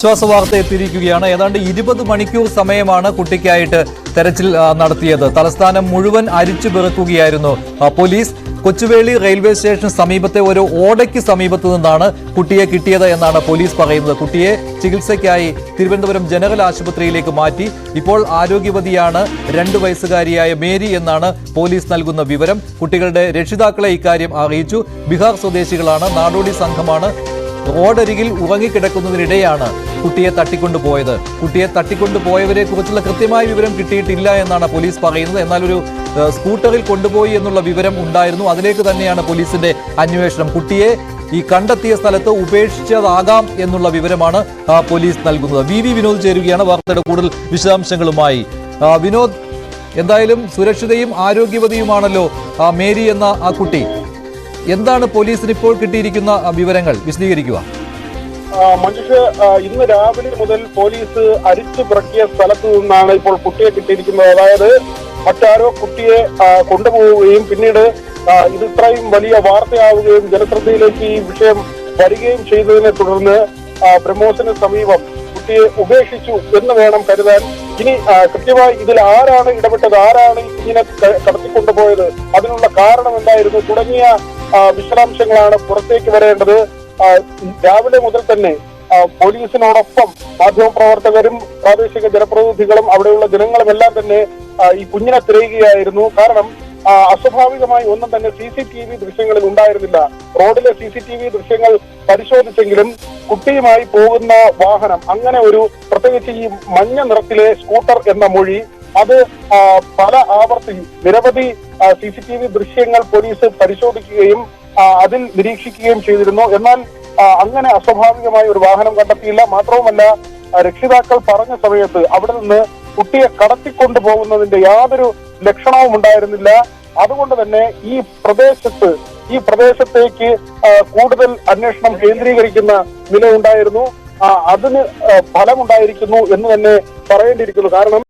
വിശ്വാസവാർത്ത എത്തിയിരിക്കുകയാണ്. ഏതാണ്ട് 20 മണിക്കൂർ സമയമാണ് കുട്ടിക്കായിട്ട് തെരച്ചിൽ നടത്തിയത്. തലസ്ഥാനം മുഴുവൻ അരിച്ചു പെറുക്കുകയായിരുന്നു പോലീസ്. കൊച്ചുവേളി റെയിൽവേ സ്റ്റേഷന് സമീപത്തെ ഒരു ഓടയ്ക്ക് സമീപത്തു നിന്നാണ് കുട്ടിയെ കിട്ടിയത് എന്നാണ് പോലീസ് പറയുന്നത്. കുട്ടിയെ ചികിത്സയ്ക്കായി തിരുവനന്തപുരം ജനറൽ ആശുപത്രിയിലേക്ക് മാറ്റി. ഇപ്പോൾ ആരോഗ്യവതിയാണ് 2 വയസ്സുകാരിയായ മേരി എന്നാണ് പോലീസ് നൽകുന്ന വിവരം. കുട്ടികളുടെ രക്ഷിതാക്കളെ ഇക്കാര്യം അറിയിച്ചു. ബീഹാർ സ്വദേശികളാണ്. നാടോടി സംഘമാണ്. റോഡരികിൽ ഉറങ്ങിക്കിടക്കുന്നതിനിടെയാണ് കുട്ടിയെ തട്ടിക്കൊണ്ടുപോയത്. കുട്ടിയെ തട്ടിക്കൊണ്ടുപോയവരെ കുറിച്ചുള്ള കൃത്യമായ വിവരം കിട്ടിയിട്ടില്ല എന്നാണ് പോലീസ് പറയുന്നത്. എന്നാൽ ഒരു സ്കൂട്ടറിൽ കൊണ്ടുപോയി എന്നുള്ള വിവരം ഉണ്ടായിരുന്നു. അതിലേക്ക് തന്നെയാണ് പോലീസിന്റെ അന്വേഷണം. കുട്ടിയെ ഈ കണ്ടെത്തിയ സ്ഥലത്ത് ഉപേക്ഷിച്ചതാകാം എന്നുള്ള വിവരമാണ് പോലീസ് നൽകുന്നത്. വി വിനോദ് ചേരുകയാണ് വാർത്തയുടെ കൂടുതൽ വിശദാംശങ്ങളുമായി. വിനോദ്, എന്തായാലും സുരക്ഷിതയും ആരോഗ്യവതിയുമാണല്ലോ മേരി എന്ന ആ കുട്ടി. എന്താണ് പോലീസിന് ഇപ്പോൾ കിട്ടിയിരിക്കുന്ന വിവരങ്ങൾ? വിശദീകരിക്കുക. മനുഷ്യ ഇന്ന് രാവിലെ മുതൽ പോലീസ് അരിച്ചു പിറക്കിയ സ്ഥലത്തു നിന്നാണ് ഇപ്പോൾ കുട്ടിയെ കിട്ടിയിരിക്കുന്നത്. അതായത് മറ്റാരോ കുട്ടിയെ കൊണ്ടുപോവുകയും പിന്നീട് ഇത് ഇത്രയും വലിയ വാർത്തയാവുകയും ജനശ്രദ്ധയിലേക്ക് ഈ വിഷയം വരികയും ചെയ്തതിനെ തുടർന്ന് ബ്രഹ്മോസിന് സമീപം കുട്ടിയെ ഉപേക്ഷിച്ചു എന്ന് വേണം കരുതാൻ. ഇനി കൃത്യമായി ഇതിൽ ആരാണ് ഇടപെട്ടത്, ആരാണ് ഇങ്ങനെ കടത്തിക്കൊണ്ടുപോയത്, അതിനുള്ള കാരണം എന്തായിരുന്നു തുടങ്ങിയ വിശദാംശങ്ങളാണ് പുറത്തേക്ക് വരേണ്ടത്. രാവിലെ മുതൽ തന്നെ പോലീസിനോടൊപ്പം മാധ്യമപ്രവർത്തകരും പ്രാദേശിക ജനപ്രതിനിധികളും അവിടെയുള്ള ജനങ്ങളും എല്ലാം തന്നെ ഈ കുഞ്ഞിനെ തിരയുകയായിരുന്നു. കാരണം അസ്വാഭാവികമായി ഒന്നും തന്നെ CCTV ദൃശ്യങ്ങളിൽ ഉണ്ടായിരുന്നില്ല. റോഡിലെ CCTV ദൃശ്യങ്ങൾ പരിശോധിച്ചെങ്കിലും കുട്ടിയുമായി പോകുന്ന വാഹനം, അങ്ങനെ ഒരു പ്രത്യേകിച്ച് ഈ മഞ്ഞ നിറത്തിലെ സ്കൂട്ടർ എന്ന മൊഴി, അത് പല ആവർത്തി നിരവധി CCTV ദൃശ്യങ്ങൾ പോലീസ് പരിശോധിക്കുകയും അതിൽ നിരീക്ഷിക്കുകയും ചെയ്തിരുന്നു. എന്നാൽ അങ്ങനെ അസ്വാഭാവികമായ ഒരു വാഹനം കണ്ടെത്തിയില്ല. മാത്രവുമല്ല, രക്ഷിതാക്കൾ പറഞ്ഞ സമയത്ത് അവിടെ നിന്ന് കുട്ടിയെ കടത്തിക്കൊണ്ടു പോകുന്നതിന്റെ യാതൊരു ലക്ഷണവും ഉണ്ടായിരുന്നില്ല. അതുകൊണ്ട് തന്നെ ഈ പ്രദേശത്തേക്ക് കൂടുതൽ അന്വേഷണം കേന്ദ്രീകരിക്കുന്ന നിലയുണ്ടായിരുന്നു. അതിന് ഫലമുണ്ടായിരിക്കുന്നു എന്ന് തന്നെ പറയേണ്ടിയിരിക്കുന്നു. കാരണം